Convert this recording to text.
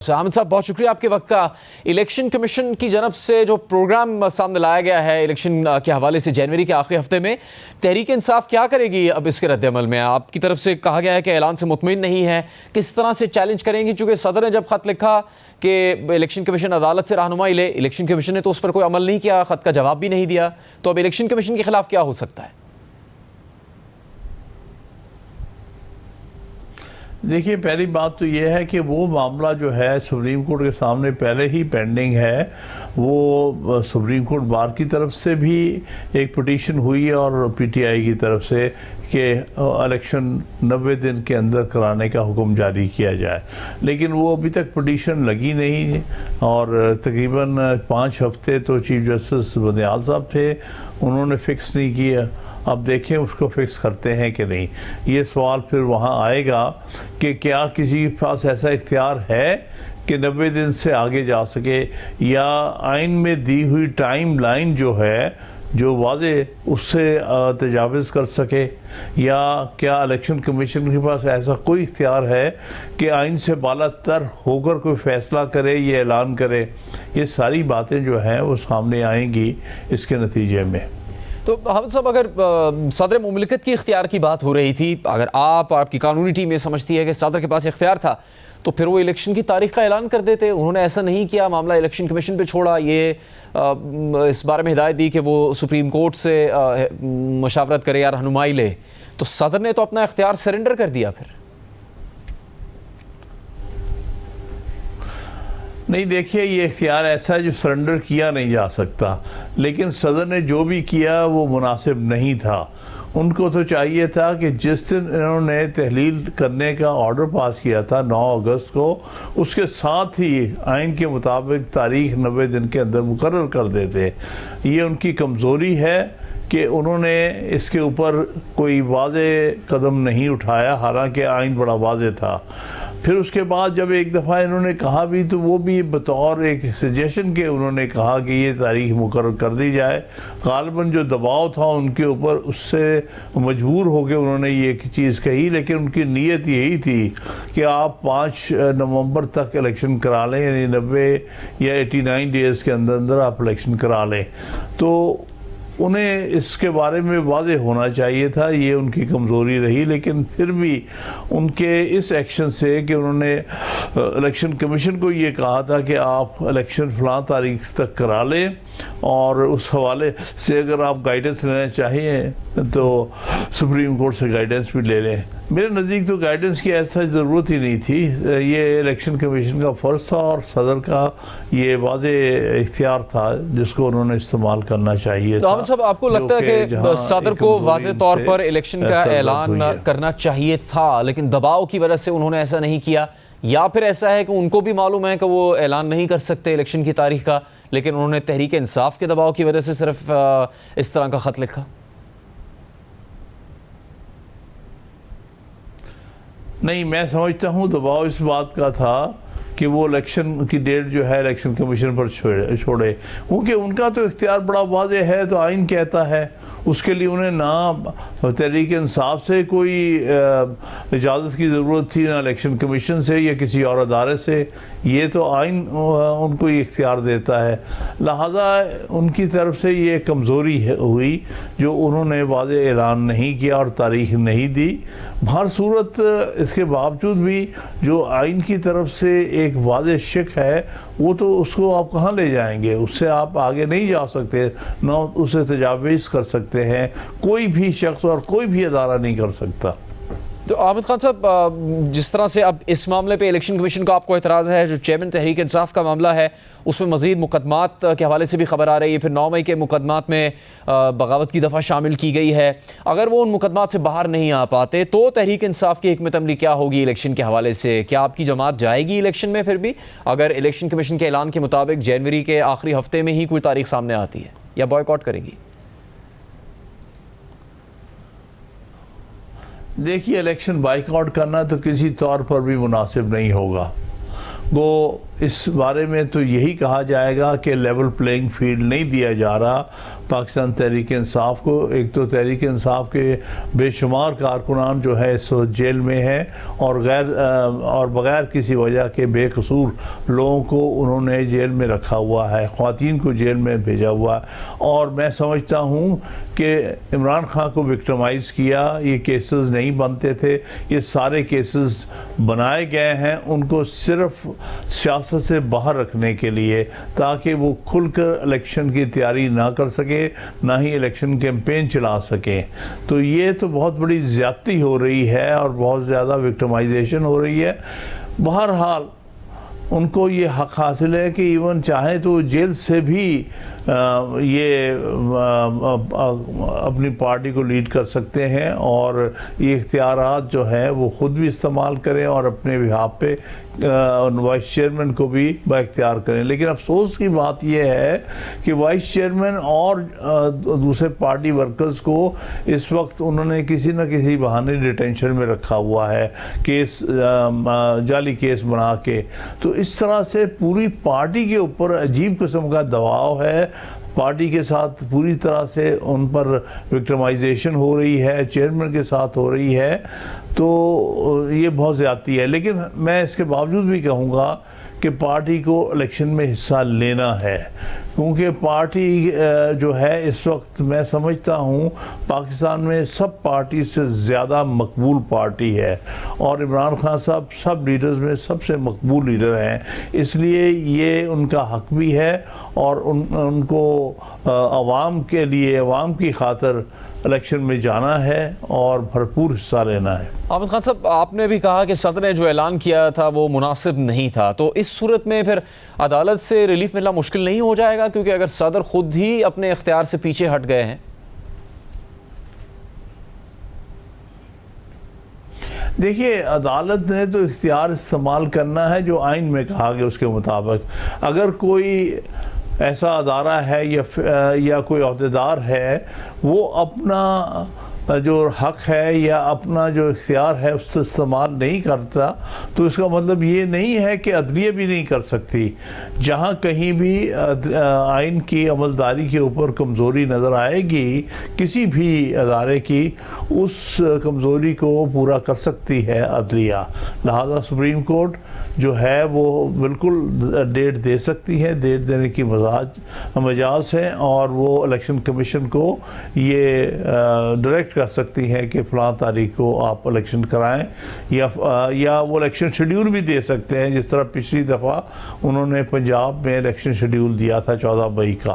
حامد صاحب بہت شکریہ آپ کے وقت کا۔ الیکشن کمیشن کی جانب سے جو پروگرام سامنے لایا گیا ہے الیکشن کے حوالے سے جنوری کے آخری ہفتے میں، تحریک انصاف کیا کرے گی اب اس کے رد عمل میں؟ آپ کی طرف سے کہا گیا ہے کہ اعلان سے مطمئن نہیں ہے، کس طرح سے چیلنج کریں گی؟ چونکہ صدر نے جب خط لکھا کہ الیکشن کمیشن عدالت سے رہنمائی لے، الیکشن کمیشن نے تو اس پر کوئی عمل نہیں کیا، خط کا جواب بھی نہیں دیا، تو اب الیکشن کمیشن کے خلاف کیا ہو سکتا ہے؟ دیکھیے، پہلی بات تو یہ ہے کہ وہ معاملہ جو ہے سپریم کورٹ کے سامنے پہلے ہی پینڈنگ ہے۔ وہ سپریم کورٹ بار کی طرف سے بھی ایک پٹیشن ہوئی ہے اور پی ٹی آئی کی طرف سے کہ الیکشن 90 دن کے اندر کرانے کا حکم جاری کیا جائے، لیکن وہ ابھی تک پٹیشن لگی نہیں، اور تقریباً 5 ہفتے تو چیف جسٹس بندیال صاحب تھے، انہوں نے فکس نہیں کیا۔ اب دیکھیں اس کو فکس کرتے ہیں کہ نہیں۔ یہ سوال پھر وہاں آئے گا کہ کیا کسی کے پاس ایسا اختیار ہے کہ 90 دن سے آگے جا سکے، یا آئین میں دی ہوئی ٹائم لائن جو ہے جو واضح اس سے تجاوز کر سکے، یا کیا الیکشن کمیشن کے پاس ایسا کوئی اختیار ہے کہ آئین سے بالا تر ہو کر کوئی فیصلہ کرے، یہ اعلان کرے۔ یہ ساری باتیں جو ہیں وہ سامنے آئیں گی اس کے نتیجے میں۔ تو حامد صاحب، اگر صدر مملکت کی اختیار کی بات ہو رہی تھی، اگر آپ اور آپ کی قانونی ٹیم یہ سمجھتی ہے کہ صدر کے پاس اختیار تھا تو پھر وہ الیکشن کی تاریخ کا اعلان کر دیتے، انہوں نے ایسا نہیں کیا، معاملہ الیکشن کمیشن پہ چھوڑا، یہ اس بارے میں ہدایت دی کہ وہ سپریم کورٹ سے مشاورت کرے یا رہنمائی لے، تو صدر نے تو اپنا اختیار سرنڈر کر دیا پھر۔ نہیں، دیکھیے، یہ اختیار ایسا ہے جو سرنڈر کیا نہیں جا سکتا، لیکن صدر نے جو بھی کیا وہ مناسب نہیں تھا۔ ان کو تو چاہیے تھا کہ جس دن انہوں نے تحلیل کرنے کا آرڈر پاس کیا تھا 9 اگست کو، اس کے ساتھ ہی آئین کے مطابق تاریخ 90 دن کے اندر مقرر کر دیتے۔ یہ ان کی کمزوری ہے کہ انہوں نے اس کے اوپر کوئی واضح قدم نہیں اٹھایا، حالانکہ آئین بڑا واضح تھا۔ پھر اس کے بعد جب ایک دفعہ انہوں نے کہا بھی تو وہ بھی بطور ایک سجیشن کے انہوں نے کہا کہ یہ تاریخ مقرر کر دی جائے۔ غالباً جو دباؤ تھا ان کے اوپر، اس سے مجبور ہو کے انہوں نے یہ چیز کہی، لیکن ان کی نیت یہی تھی کہ آپ 5 نومبر تک الیکشن کرا لیں، یعنی 90 یا 89 ڈیز کے اندر اندر آپ الیکشن کرا لیں۔ تو انہیں اس کے بارے میں واضح ہونا چاہیے تھا، یہ ان کی کمزوری رہی، لیکن پھر بھی ان کے اس ایکشن سے کہ انہوں نے الیکشن کمیشن کو یہ کہا تھا کہ آپ الیکشن فلاں تاریخ تک کرا لیں، اور اس حوالے سے اگر آپ گائیڈنس لینا چاہیے تو سپریم کورٹ سے گائیڈنس بھی لے لیں۔ میرے نزدیک تو گائیڈنس کی ایسا ضرورت ہی نہیں تھی، یہ الیکشن کمیشن کا فرض تھا اور صدر کا یہ واضح اختیار تھا جس کو انہوں نے استعمال کرنا چاہیے تھا۔ حامد صاحب، آپ کو لگتا ہے کہ صدر کو واضح طور پر الیکشن کا اعلان کرنا چاہیے تھا لیکن دباؤ کی وجہ سے انہوں نے ایسا نہیں کیا، یا پھر ایسا ہے کہ ان کو بھی معلوم ہے کہ وہ اعلان نہیں کر سکتے الیکشن کی تاریخ کا، لیکن انہوں نے تحریک انصاف کے دباؤ کی وجہ سے صرف اس طرح کا خط لکھا؟ نہیں، میں سمجھتا ہوں دباؤ اس بات کا تھا کہ وہ الیکشن کی ڈیٹ جو ہے الیکشن کمیشن پر چھوڑے، کیونکہ ان کا تو اختیار بڑا واضح ہے، تو آئین کہتا ہے اس کے لیے انہیں نہ تحریک انصاف سے کوئی اجازت کی ضرورت تھی، نہ الیکشن کمیشن سے یا کسی اور ادارے سے، یہ تو آئین ان کو یہ اختیار دیتا ہے۔ لہٰذا ان کی طرف سے یہ کمزوری ہوئی جو انہوں نے واضح اعلان نہیں کیا اور تاریخ نہیں دی۔ بہر صورت اس کے باوجود بھی جو آئین کی طرف سے ایک واضح شک ہے، وہ تو اس کو آپ کہاں لے جائیں گے؟ اس سے آپ آگے نہیں جا سکتے، نہ اسے تجاوز کر سکتے ہیں، کوئی بھی شخص اور کوئی بھی ادارہ نہیں کر سکتا۔ تو عامد خان صاحب، جس طرح سے اب اس معاملے پہ الیکشن کمیشن کا آپ کو اعتراض ہے، جو چیئرمین تحریک انصاف کا معاملہ ہے اس میں مزید مقدمات کے حوالے سے بھی خبر آ رہی ہے، پھر 9 مئی کے مقدمات میں بغاوت کی دفعہ شامل کی گئی ہے، اگر وہ ان مقدمات سے باہر نہیں آ پاتے تو تحریک انصاف کی حکمت عملی کیا ہوگی الیکشن کے حوالے سے؟ کیا آپ کی جماعت جائے گی الیکشن میں پھر بھی اگر الیکشن کمیشن کے اعلان کے مطابق جنوری کے آخری ہفتے میں ہی کوئی تاریخ سامنے آتی ہے، یا بائیکاٹ کرے گی؟ دیکھیے، الیکشن بائیکاٹ کرنا تو کسی طور پر بھی مناسب نہیں ہوگا۔ وہ اس بارے میں تو یہی کہا جائے گا کہ لیول پلینگ فیلڈ نہیں دیا جا رہا، پاکستان تحریک انصاف کو. ایک تو تحریک انصاف کے بے شمار کارکنان جو ہے اس وقت جیل میں ہیں اور بغیر کسی وجہ کے بے قصور لوگوں کو انہوں نے جیل میں رکھا ہوا ہے, خواتین کو جیل میں بھیجا ہوا ہے. اور میں سمجھتا ہوں کہ عمران خان کو وکٹمائز کیا, یہ کیسز نہیں بنتے تھے, یہ سارے کیسز بنائے گئے ہیں ان کو صرف سیاست سے باہر رکھنے کے لیے, تاکہ وہ کھل کر الیکشن کی تیاری نہ کر سکے, نہ ہی الیکشن کیمپین چلا سکے. تو یہ تو بہت بڑی زیادتی ہو رہی ہے اور بہت زیادہ وکٹمائزیشن ہو رہی ہے. بہرحال ان کو یہ حق حاصل ہے کہ ایون چاہیں تو جیل سے بھی یہ اپنی پارٹی کو لیڈ کر سکتے ہیں اور یہ اختیارات جو ہیں وہ خود بھی استعمال کریں اور اپنے بہاف پہ وائس چیئرمین کو بھی با اختیار کریں. لیکن افسوس کی بات یہ ہے کہ وائس چیئرمین اور دوسرے پارٹی ورکرز کو اس وقت انہوں نے کسی نہ کسی بہانے ڈیٹینشن میں رکھا ہوا ہے, کیس جعلی کیس بنا کے. تو اس طرح سے پوری پارٹی کے اوپر عجیب قسم کا دباؤ ہے, پارٹی کے ساتھ پوری طرح سے ان پر وکٹمائزیشن ہو رہی ہے, چیئرمین کے ساتھ ہو رہی ہے. تو یہ بہت زیادتی ہے. لیکن میں اس کے باوجود بھی کہوں گا کہ پارٹی کو الیکشن میں حصہ لینا ہے, کیونکہ پارٹی جو ہے اس وقت میں سمجھتا ہوں پاکستان میں سب پارٹی سے زیادہ مقبول پارٹی ہے, اور عمران خان صاحب سب لیڈرز میں سب سے مقبول لیڈر ہیں. اس لیے یہ ان کا حق بھی ہے اور ان کو عوام کے لیے, عوام کی خاطر الیکشن میں جانا ہے اور بھرپور حصہ لینا ہے. عامر خان صاحب, آپ نے بھی کہا کہ صدر نے جو اعلان کیا تھا وہ مناسب نہیں تھا, تو اس صورت میں پھر عدالت سے ریلیف ملنا مشکل نہیں ہو جائے گا, کیونکہ اگر صدر خود ہی اپنے اختیار سے پیچھے ہٹ گئے ہیں؟ دیکھیے, عدالت نے تو اختیار استعمال کرنا ہے جو آئین میں کہا گیا اس کے مطابق. اگر کوئی ایسا ادارہ ہے یا کوئی عہدیدار ہے وہ اپنا جو حق ہے یا اپنا جو اختیار ہے اس سے استعمال نہیں کرتا, تو اس کا مطلب یہ نہیں ہے کہ عدلیہ بھی نہیں کر سکتی. جہاں کہیں بھی آئین کی عملداری کے اوپر کمزوری نظر آئے گی کسی بھی ادارے کی, اس کمزوری کو پورا کر سکتی ہے عدلیہ. لہذا سپریم کورٹ جو ہے وہ بالکل ڈیٹ دے سکتی ہے, ڈیٹ دینے کی مجاز ہے, اور وہ الیکشن کمیشن کو یہ ڈائریکٹ کر سکتی ہے کہ فلاں تاریخ کو آپ الیکشن کرائیں, یا وہ الیکشن شیڈیول بھی دے سکتے ہیں, جس طرح پچھلی دفعہ انہوں نے پنجاب میں الیکشن شیڈیول دیا تھا 14 مئی کا.